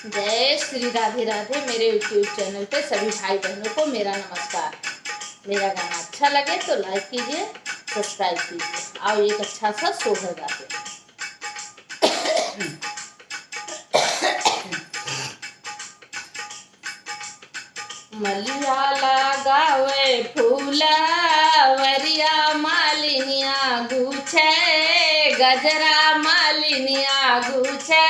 जय श्री राधे राधे। मेरे YouTube channel पे सभी भाई बहनों को मेरा नमस्कार। मेरा गाना अच्छा लगे तो लाइक कीजिए, सब्सक्राइब कीजिए। आओ एक अच्छा सा सोहर गाते हैं। मलिया लगावे फूलवरिया मालिनिया गुछे, गजरा मालिनिया गुछे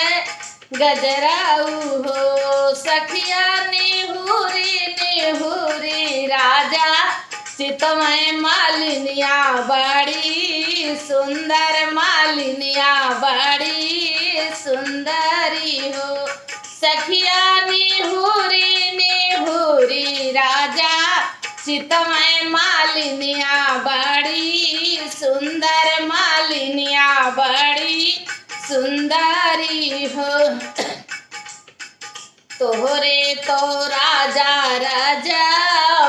गजरा हो। सखिया निहुरी निहुरी राजा चितमय मालिनिया बड़ी सुंदर मालिनिया बड़ी सुंदरी हो। सखिया निहुरी निहुरी राजा चितमय मालिनिया बड़ी सुंदर मालिनिया बड़ी सुंदरी हो। तोहरे तो राजा राजा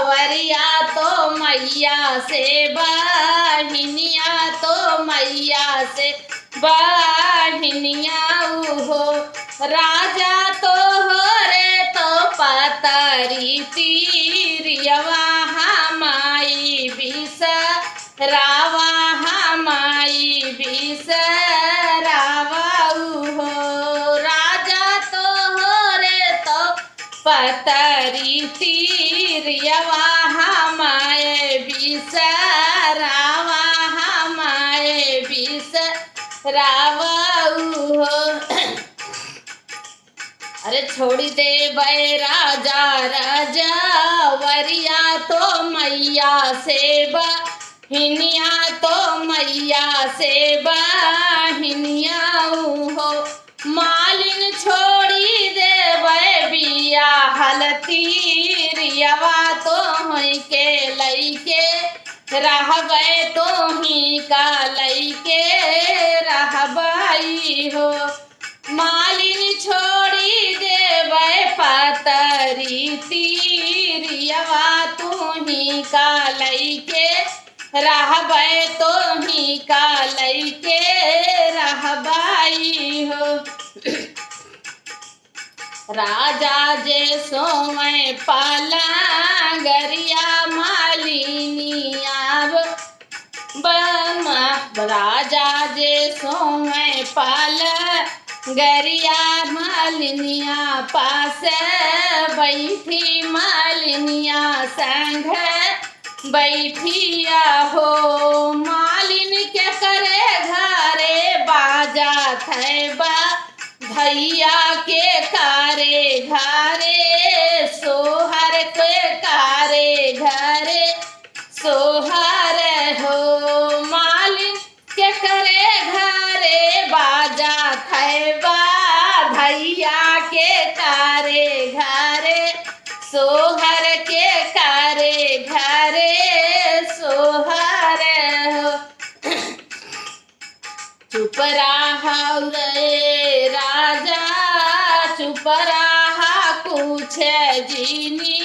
वरिया तो मैया से बहिनिया तो मैया से बहिनिया हो। राजा तो हो रे तो पतरी तीरियवा हमाई बिस रावा हमाई बिस रावा हो। राजा तो हो रे तो पतरी तीरियवा हमाए बिस रावा हमाए बिस रावा हो। अरे छोड़ी दे बे राजा राजा वरिया तो मैया से बहिनिया तो मैया से बहिनिया हो। मालिन छोड़ी दे बे बिया हलतीरियवा तो ही के लईके रहबे तो ही का लईके रहबाई हो। मालिन छोड़ी देवे पतरी तीरियवा तू ही का लईके रहबे तो ही का लईके रहबाई हो। राजा जे सोमय पाला गरिया मालिनिया राजा जे सोमय पाल गरिया मालिनिया पास बैठी मालिनिया संग बैठिया हो। मालिन के करे घरे बाजा थैबा भैया के कारे घरे सोहर के कारे घरे सोहर हो। मालिन के करे घरे बाजा थैबा भैया के कारे घरे सोहर के कारे घरे सोहर हो। चुप रहा रे राजा चुप रहा कुछ जीनी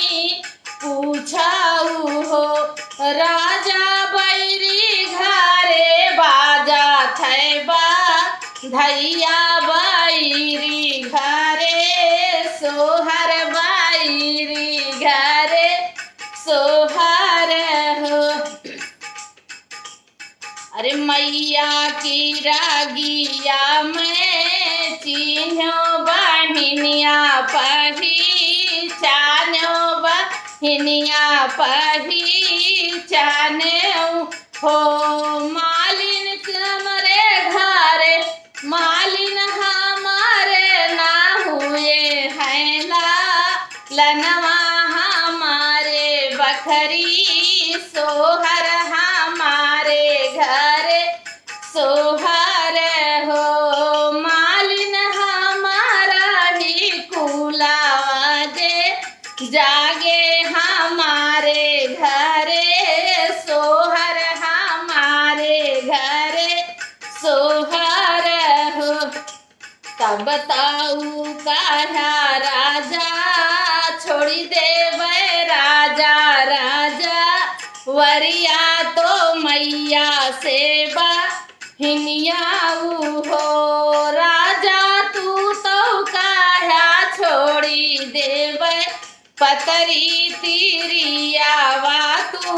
पूछाऊ हो। राजा बैरी घरे बाजा थैबा धैया बैरी घरे सोहर बैरी घरे सोहर हो। अरे मैया की रागिया में चिन्हो बहिनिया पहचानो बहिनिया पहचानो हो। मालिन हमरे घरे मालिन हमारे ना हुए हैं लनवा हमारे बखरी सोहर हमारे घरे सोहर हो। मालिन हमारा ही कुलावा जे जागे हमारे घरे सोहर हमारे घरे सोहर हो। तब बताऊ काढ़ा राजा छोड़ी देवे राजा राजा वरिया तो मैया से बहिनिया हो। पतरी तिरियावा तू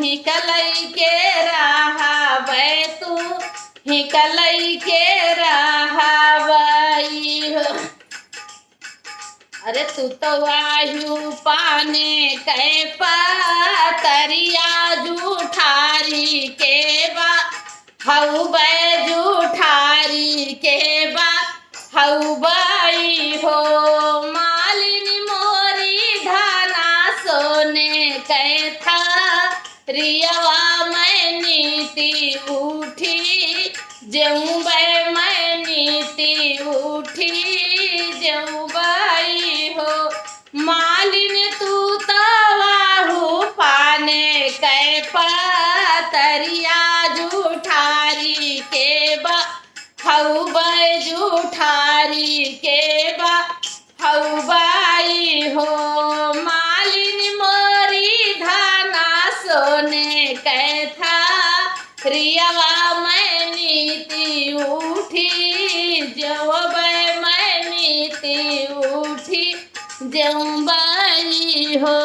ही कलई के रहा बै तू ही कलई के रहा बई हो। अरे तू तो वायु पाने कै पतरिया जूठारी के बा हऊ बै जूठारी के बा हऊ बई हो। मालिनी मोरी धाना सोने कै था रियवा मैं नीति उठी जेऊ बै मैं नीति उठी जेऊ बई हो। मालिन तू तवाहू पाने कै पतरिया जूठारी के बा हऊ बै जूठारी के बा हऊ बई हो। मालिन मोरी धाना सोने कै था रियवा मैं नीति उठी जव बै मैं नीति उठी जऊ बई हो।